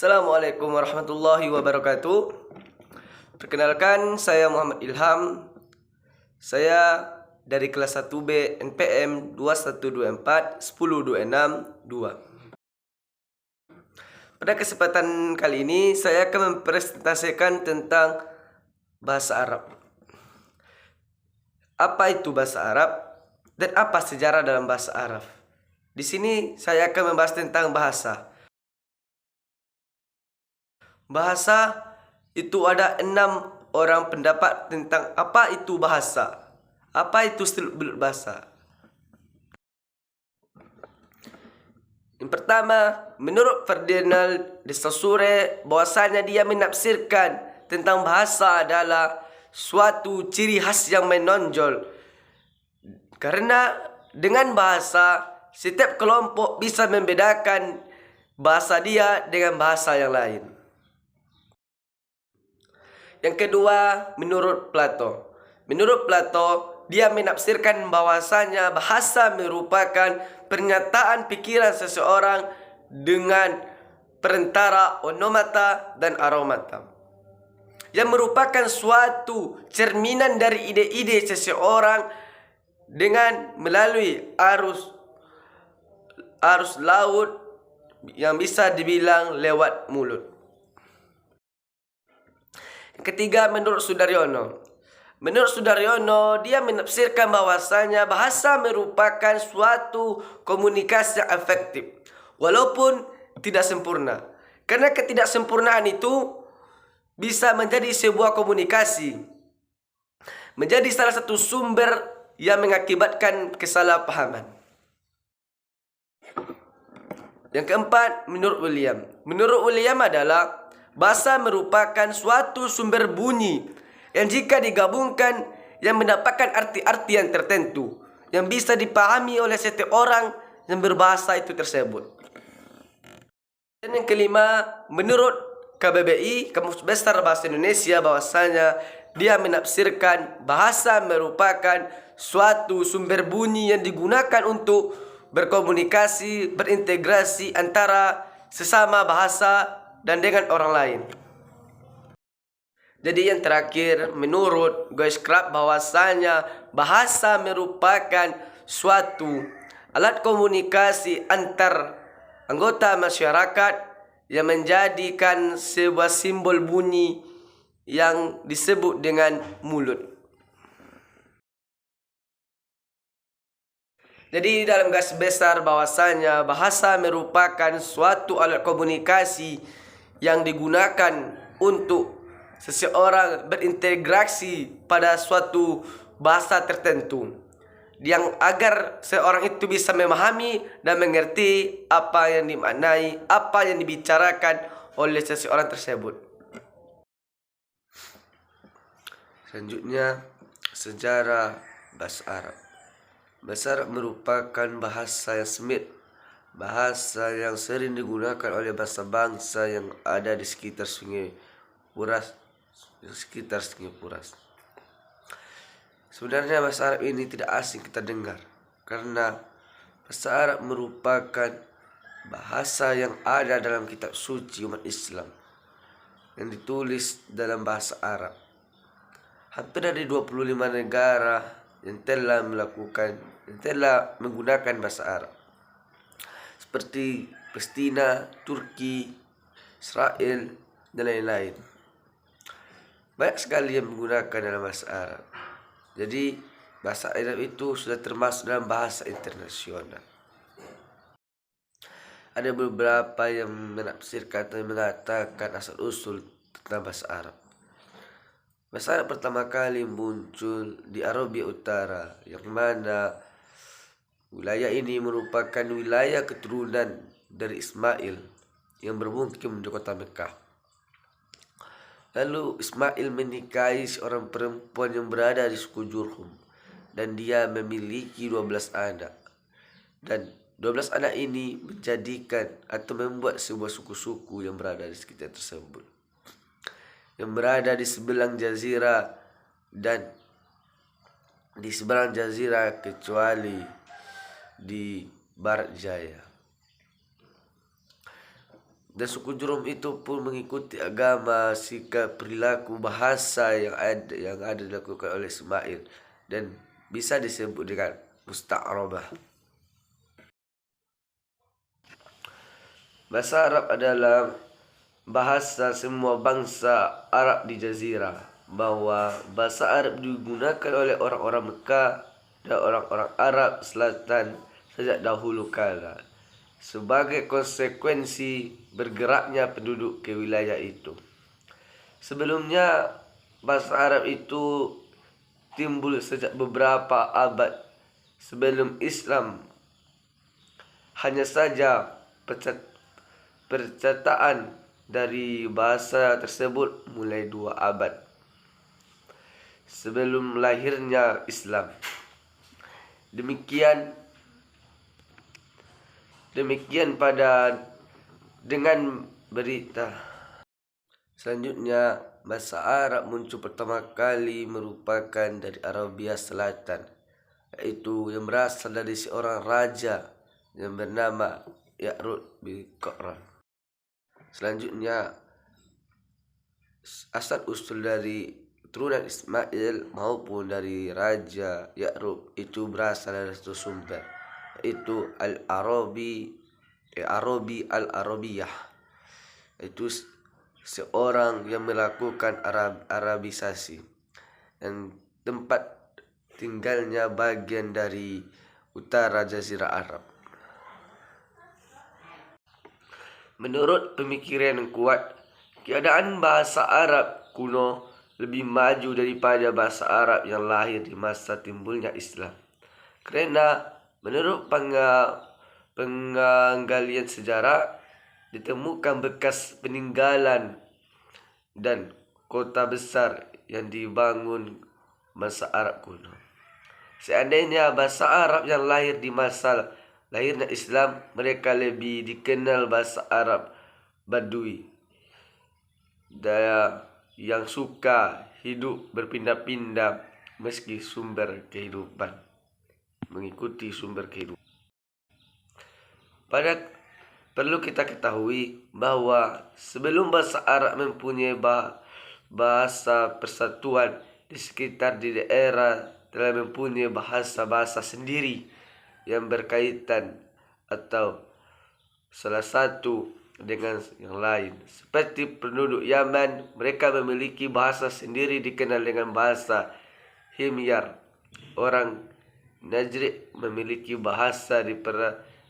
Assalamualaikum warahmatullahi wabarakatuh. Perkenalkan, saya Muhammad Ilham. Saya dari kelas 1B NPM 2124-1026-2. Pada kesempatan kali ini saya akan mempresentasikan tentang bahasa Arab. Apa itu bahasa Arab dan apa sejarah dalam bahasa Arab? Di sini saya akan membahas tentang bahasa. Bahasa itu ada 6 orang pendapat tentang apa itu bahasa. Apa itu seluk-beluk bahasa? Yang pertama, menurut Ferdinand de Saussure, bahwasanya dia menafsirkan tentang bahasa adalah suatu ciri khas yang menonjol. Karena dengan bahasa, setiap kelompok bisa membedakan bahasa dia dengan bahasa yang lain. Yang kedua, menurut Plato. Menurut Plato, dia menafsirkan bahwasanya bahasa merupakan pernyataan pikiran seseorang dengan perantara onomata dan aromata, yang merupakan suatu cerminan dari ide-ide seseorang dengan melalui arus laut yang bisa dibilang lewat mulut. Ketiga, menurut Sudaryono. Menurut Sudaryono, dia menafsirkan bahwasanya bahasa merupakan suatu komunikasi yang efektif, walaupun tidak sempurna. Karena ketidaksempurnaan itu bisa menjadi sebuah komunikasi, menjadi salah satu sumber yang mengakibatkan kesalahpahaman. Yang keempat, menurut William. Menurut William adalah bahasa merupakan suatu sumber bunyi yang jika digabungkan yang mendapatkan arti-arti yang tertentu yang bisa dipahami oleh setiap orang yang berbahasa itu tersebut. Dan yang kelima, menurut KBBI, Kamus Besar Bahasa Indonesia, bahwasanya dia menafsirkan bahasa merupakan suatu sumber bunyi yang digunakan untuk berkomunikasi, berintegrasi antara sesama bahasa dan dengan orang lain. Jadi yang terakhir, menurut Goiskrat, bahwasanya bahasa merupakan suatu alat komunikasi antar anggota masyarakat yang menjadikan sebuah simbol bunyi yang disebut dengan mulut. Jadi dalam garis besar bahwasanya bahasa merupakan suatu alat komunikasi yang digunakan untuk seseorang berintegrasi pada suatu bahasa tertentu, yang agar seorang itu bisa memahami dan mengerti apa yang dimaknai, apa yang dibicarakan oleh seseorang tersebut. Selanjutnya, sejarah bahasa Arab. Bahasa Arab merupakan bahasa yang semit, bahasa yang sering digunakan oleh bangsa-bangsa yang ada di sekitar Sungai Furat. Sebenarnya bahasa Arab ini tidak asing kita dengar, karena bahasa Arab merupakan bahasa yang ada dalam kitab suci umat Islam yang ditulis dalam bahasa Arab. Hampir dari 25 negara yang telah menggunakan bahasa Arab, seperti Palestina, Turki, Israel, dan lain-lain. Banyak sekali yang menggunakan dalam bahasa Arab. Jadi bahasa Arab itu sudah termasuk dalam bahasa internasional. Ada beberapa yang menafsirkan atau mengatakan asal-usul tentang bahasa Arab. Bahasa Arab pertama kali muncul di Arabia Utara, yang mana wilayah ini merupakan wilayah keturunan dari Ismail yang bermukim di kota Mekah. Lalu Ismail menikahi seorang perempuan yang berada di suku Jurhum, dan dia memiliki 12 anak. Dan 12 anak ini menjadikan atau membuat sebuah suku-suku yang berada di sekitar tersebut, yang berada di sebelah jazirah dan di seberang jazirah kecuali di Barat Jaya. Dan suku Jurhum itu pun mengikuti agama, sikap, perilaku, bahasa yang ada dilakukan oleh Ismail, dan bisa disebut dengan musta'rabah. Bahasa Arab adalah bahasa semua bangsa Arab di Jazirah, bahwa bahasa Arab digunakan oleh orang-orang Mekah dan orang-orang Arab Selatan sejak dahulu kala sebagai konsekuensi bergeraknya penduduk ke wilayah itu. Sebelumnya, bahasa Arab itu timbul sejak beberapa abad sebelum Islam. Hanya saja percataan dari bahasa tersebut mulai 2 abad sebelum lahirnya Islam. Demikian dengan berita. Selanjutnya, bahasa Arab muncul pertama kali merupakan dari Arabia Selatan, yaitu yang berasal dari seorang raja yang bernama Ya'rub bin Qa'ran. Selanjutnya, asal usul dari keturunan Ismail maupun dari Raja Ya'rub itu berasal dari satu sumber, yaitu Arabi al-Arabiyah, itu seorang yang melakukan Arabisasi dan tempat tinggalnya bagian dari utara Jazirah Arab. Menurut pemikiran yang kuat, keadaan bahasa Arab kuno lebih maju daripada bahasa Arab yang lahir di masa timbulnya Islam. Kerana menurut penggalian sejarah, ditemukan bekas peninggalan dan kota besar yang dibangun masa Arab kuno. Seandainya bahasa Arab yang lahir di masa lahirnya Islam, mereka lebih dikenal bahasa Arab Badui, daya yang suka hidup berpindah-pindah mengikuti sumber kehidupan. Perlu kita ketahui bahwa sebelum bahasa Arab mempunyai bahasa persatuan, di sekitar di daerah telah mempunyai bahasa-bahasa sendiri yang berkaitan atau salah satu dengan yang lain. Seperti penduduk Yaman, mereka memiliki bahasa sendiri dikenal dengan bahasa Himyar. Orang Najd memiliki bahasa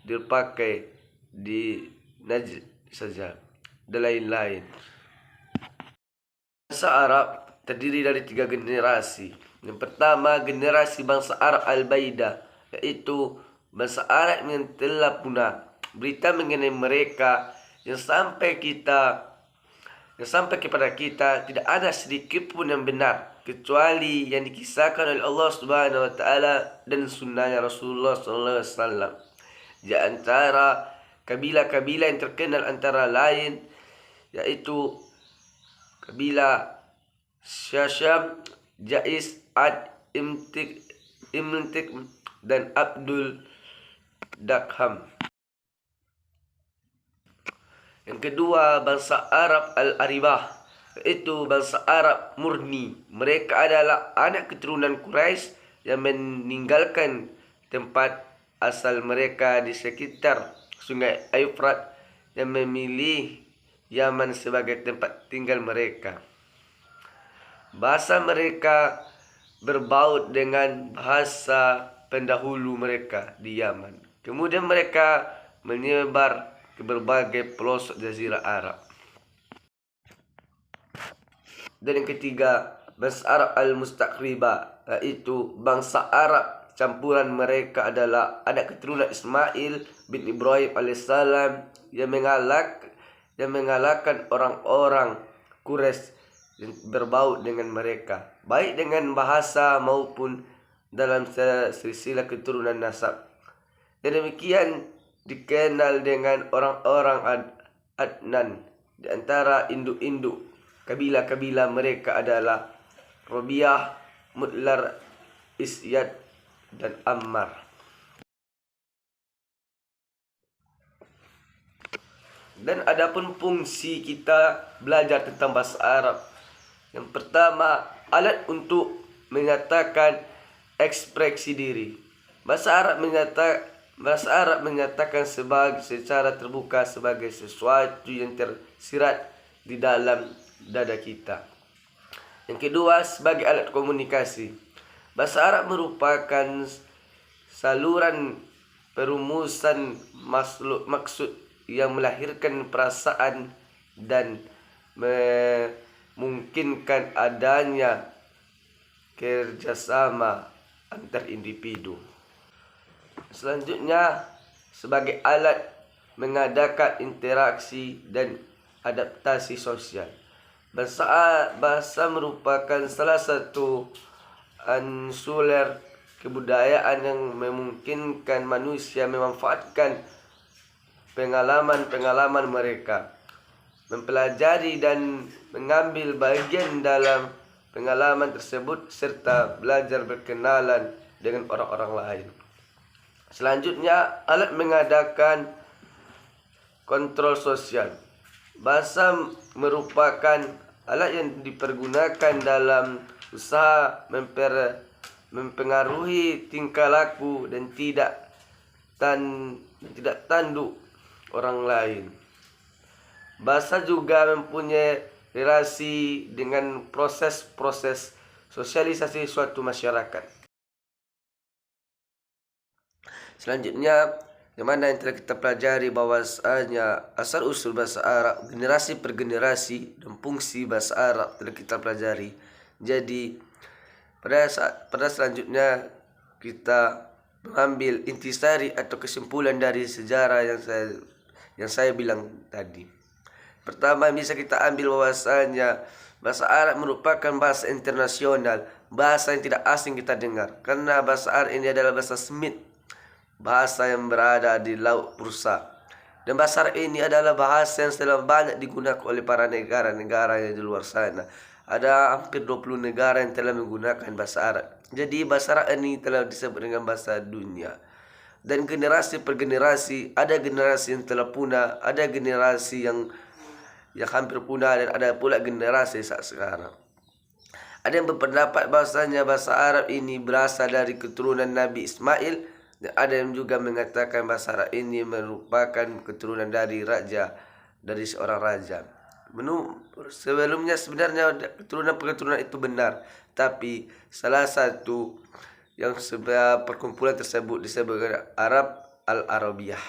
dipakai di Najd saja, dan lain-lain. Bahasa Arab terdiri dari 3 generasi. Yang pertama, generasi bangsa Arab Al-Baida, yaitu bangsa Arab yang telah punah. Berita mengenai mereka yang sampai kepada kita tidak ada sedikit pun yang benar, kecuali yang dikisahkan oleh Allah Subhanahu wa taala dan sunnahnya Rasulullah sallallahu alaihi wasallam. Di antara kabilah-kabilah yang terkenal antara lain yaitu kabilah Syasham, Jais, Ad, Imtik dan Abdul Dakham. Yang kedua, bangsa Arab Al-Aribah, yaitu bangsa Arab murni. Mereka adalah anak keturunan Quraisy yang meninggalkan tempat asal mereka di sekitar Sungai Eufrat dan memilih Yaman sebagai tempat tinggal mereka. Bahasa mereka berbaut dengan bahasa pendahulu mereka di Yaman. Kemudian mereka menyebar ke berbagai pelosok Jazirah Arab. Dan yang ketiga, bangsa Arab Al-Mustaqribah, yaitu bangsa Arab campuran. Mereka adalah anak keturunan Ismail bin Ibrahim alaihissalam yang mengalahkan orang-orang Quraisy yang berbaut dengan mereka, baik dengan bahasa maupun dalam silsilah keturunan nasab. Dan demikian dikenal dengan orang-orang Adnan. Di antara induk-induk kabilah-kabilah mereka adalah Rabi'ah, Mudlar, Isyad, dan Ammar. Dan adapun fungsi kita belajar tentang bahasa Arab. Yang pertama, alat untuk menyatakan ekspresi diri. Bahasa Arab menyatakan secara terbuka sebagai sesuatu yang tersirat di dalam dada kita. Yang kedua, sebagai alat komunikasi. Bahasa Arab merupakan saluran perumusan maksud yang melahirkan perasaan dan memungkinkan adanya kerjasama antar individu. Selanjutnya, sebagai alat mengadakan interaksi dan adaptasi sosial. Bahasa merupakan salah satu unsur kebudayaan yang memungkinkan manusia memanfaatkan pengalaman-pengalaman mereka, mempelajari dan mengambil bagian dalam pengalaman tersebut serta belajar berkenalan dengan orang-orang lain. Selanjutnya, alat mengadakan kontrol sosial. Bahasa merupakan alat yang dipergunakan dalam usaha mempengaruhi tingkah laku dan tidak tanduk orang lain. Bahasa juga mempunyai relasi dengan proses-proses sosialisasi suatu masyarakat. Selanjutnya, yang mana yang telah kita pelajari bahwasanya asal usul bahasa Arab, generasi per generasi dan fungsi bahasa Arab telah kita pelajari. Jadi pada selanjutnya kita mengambil intisari atau kesimpulan dari sejarah yang saya bilang tadi. Pertama, bisa kita ambil bahwasanya bahasa Arab merupakan bahasa internasional, bahasa yang tidak asing kita dengar, karena bahasa Arab ini adalah bahasa Semit, bahasa yang berada di Laut Pursa. Dan bahasa Arab ini adalah bahasa yang telah banyak digunakan oleh para negara-negara yang di luar sana. Ada hampir 20 negara yang telah menggunakan bahasa Arab. Jadi bahasa Arab ini telah disebut dengan bahasa dunia. Dan generasi per generasi, ada generasi yang telah punah, ada generasi yang hampir punah, dan ada pula generasi saat sekarang. Ada yang berpendapat bahasanya bahasa Arab ini berasal dari keturunan Nabi Ismail, dan ada yang juga mengatakan bahasa Arab ini merupakan keturunan dari seorang raja. Sebelumnya sebenarnya keturunan itu benar, tapi salah satu yang sebuah perkumpulan tersebut disebut Arab Al-Arabiyah.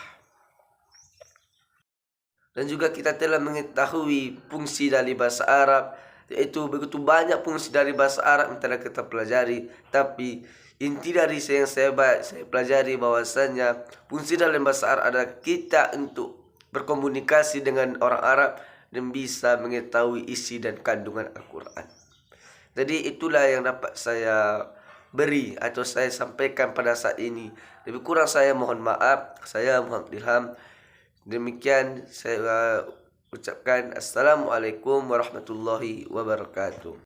Dan juga kita telah mengetahui fungsi dari bahasa Arab, yaitu begitu banyak fungsi dari bahasa Arab yang telah kita pelajari. Tapi inti dari yang saya pelajari bahwasanya fungsi dalam bahasa Arab adalah kita untuk berkomunikasi dengan orang Arab dan bisa mengetahui isi dan kandungan Al-Quran. Jadi itulah yang dapat saya beri atau saya sampaikan pada saat ini. Lebih kurang saya mohon maaf. Saya Muhammad Ilham. Demikian saya ucapkan Assalamualaikum warahmatullahi wabarakatuh.